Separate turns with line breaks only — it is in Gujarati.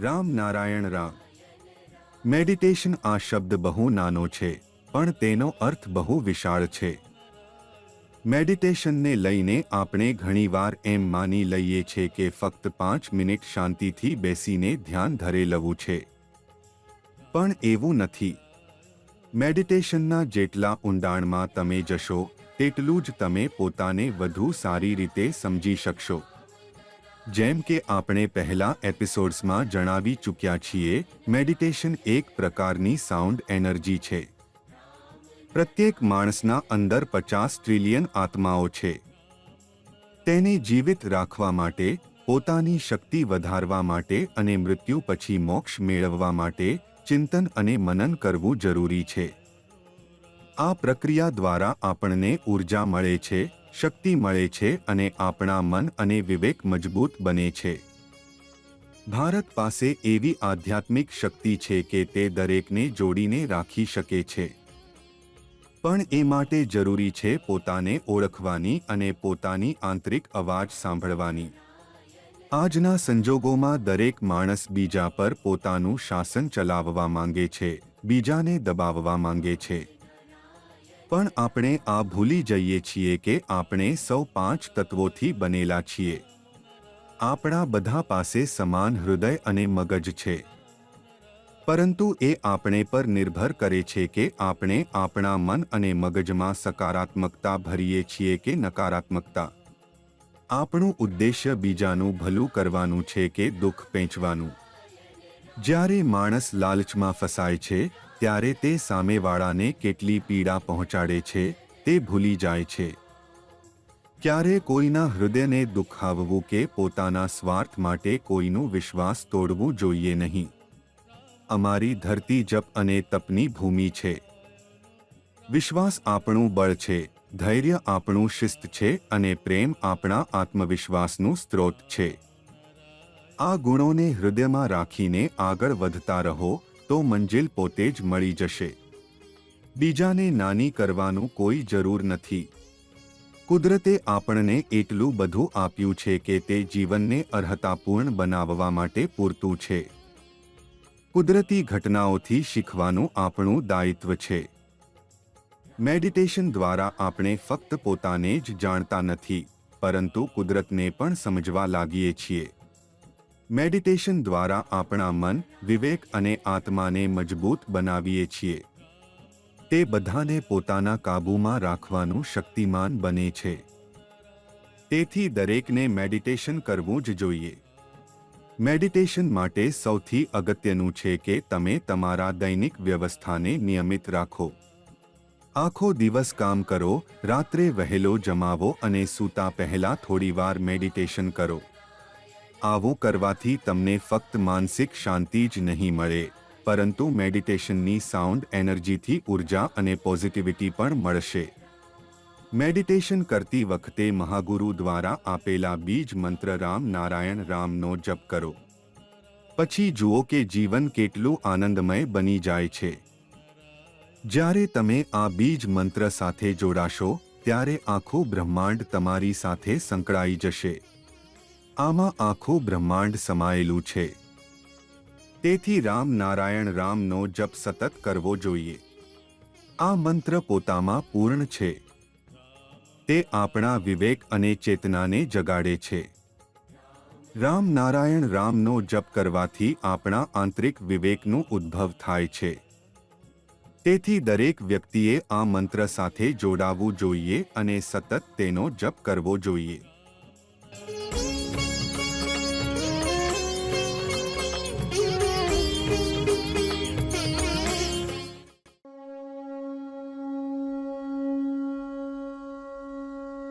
રામ નારાયણ રામ. મેડિટેશન આ શબ્દ બહુ નાનો છે, પણ તેનો અર્થ બહુ વિશાળ છે. મેડિટેશનને લઈને આપણે ઘણીવાર એમ માની લઈએ છીએ કે ફક્ત 5 મિનિટ શાંતિથી બેસીને ધ્યાન ધરે લેવું છે. પણ એવું નથી. મેડિટેશનના જેટલા ઊંડાણમાં તમે જશો, તેટલું જ તમે પોતાને વધુ સારી રીતે સમજી શકશો. જેમ કે આપણે પહેલા એપિસોડ્સમાં જણાવી ચૂક્યા છીએ, મેડિટેશન એક પ્રકારની સાઉન્ડ એનર્જી છે. પ્રત્યેક માણસના અંદર 50 ટ્રિલિયન આત્માઓ છે. તેને જીવિત રાખવા માટે, પોતાની શક્તિ વધારવા માટે અને મૃત્યુ પછી મોક્ષ મેળવવા માટે ચિંતન અને મનન કરવું જરૂરી છે. આ પ્રક્રિયા દ્વારા આપણને ઊર્જા મળે છે, શક્તિ મળે છે અને આપણા મન અને વિવેક મજબૂત બને છે. ભારત પાસે એવી આધ્યાત્મિક શક્તિ છે કે તે દરેકને જોડીને રાખી શકે છે. પણ એ માટે જરૂરી છે પોતાને ઓળખવાની અને પોતાની આંતરિક અવાજ સાંભળવાની. આજના સંજોગોમાં દરેક માણસ બીજા પર પોતાનું શાસન ચલાવવા માંગે છે, બીજાને દબાવવા માંગે છે. પણ આપણે આ ભૂલી જઈએ છીએ કે આપણે સૌ 5 તત્વોથી બનેલા છીએ. આપણા બધા પાસે સમાન હૃદય અને મગજ છે. પરંતુ એ આપણે પર નિર્ભર કરે છે કે આપણે આપણા મન અને મગજમાં સકારાત્મકતા ભરીએ છીએ કે નકારાત્મકતા. આપણું ઉદ્દેશ્ય બીજાનું ભલું કરવાનું છે કે દુઃખ પહોંચવાનું. જ્યારે માણસ લાલચમાં ફસાય છે, ત્યારે તે સામેવાળાને કેટલી પીડા પહોંચાડે છે, તે ભૂલી જાય છે. ક્યારે કોઈના હૃદયને દુખાવવું કે પોતાના સ્વાર્થ માટે કોઈનું વિશ્વાસ તોડવું જોઈએ નહીં. અમારી ધરતી જપ અને તપની ભૂમિ છે. વિશ્વાસ આપણું બળ છે, ધૈર્ય આપણું શિસ્ત છે અને પ્રેમ આપણા આત્મવિશ્વાસનું સ્ત્રોત છે. આ ગુણોને હૃદયમાં રાખીને આગળ વધતા રહો, તો મંજિલ પોતે જ મળી જશે. બીજાને નાની કરવાનું કોઈ જરૂર નથી. કુદરતે આપણને એટલું બધું આપ્યું છે કે તે જીવનને અર્હતાપૂર્ણ બનાવવા માટે પૂરતું છે. કુદરતી ઘટનાઓથી શીખવાનું આપણું દાયિત્વ છે. મેડિટેશન દ્વારા આપણે ફક્ત પોતાને જ જાણતા નથી, પરંતુ કુદરતને પણ સમજવા લાગીએ છીએ. મેડિટેશન દ્વારા આપણા મન, વિવેક અને આત્માને મજબૂત બનાવીએ છીએ. તે બધાને પોતાના કાબૂમાં રાખવાનું શક્તિમાન બને છે. તેથી દરેકને મેડિટેશન કરવું જ જોઈએ. મેડિટેશન માટે સૌથી અગત્યનું છે કે તમે તમારા દૈનિક વ્યવસ્થાને નિયમિત રાખો. આખો દિવસ કામ કરો, રાત્રે વહેલો જમાવો અને સૂતા પહેલા થોડીવાર મેડિટેશન કરો. આવું કરવાથી તમને ફક્ત માનસિક શાંતિ જ નહીં મળે, પરંતુ મેડિટેશનની સાઉન્ડ એનર્જીથી ઉર્જા અને પોઝિટિવિટી પણ મળશે. મેડિટેશન કરતી વખતે મહાગુરુ દ્વારા આપેલા બીજ મંત્ર રામ નારાયણ રામનો જપ કરો. પછી જુઓ કે જીવન કેટલું આનંદમય બની જાય છે. જ્યારે તમે આ બીજ મંત્ર સાથે જોડાશો, ત્યારે આખું બ્રહ્માંડ તમારી સાથે સંકળાઈ જશે. આમાં આખું બ્રહ્માંડ સમાયેલું છે. તેથી રામ નારાયણ રામનો જપ સતત કરવો જોઈએ. આ મંત્ર પોતામાં પૂર્ણ છે. તે આપણા વિવેક અને ચેતનાને જગાડે છે. રામ નારાયણ રામનો જપ કરવાથી આપણા આંતરિક વિવેકનું ઉદ્ભવ થાય છે. તેથી દરેક વ્યક્તિએ આ મંત્ર સાથે જોડાવું જોઈએ અને સતત તેનો જપ કરવો જોઈએ.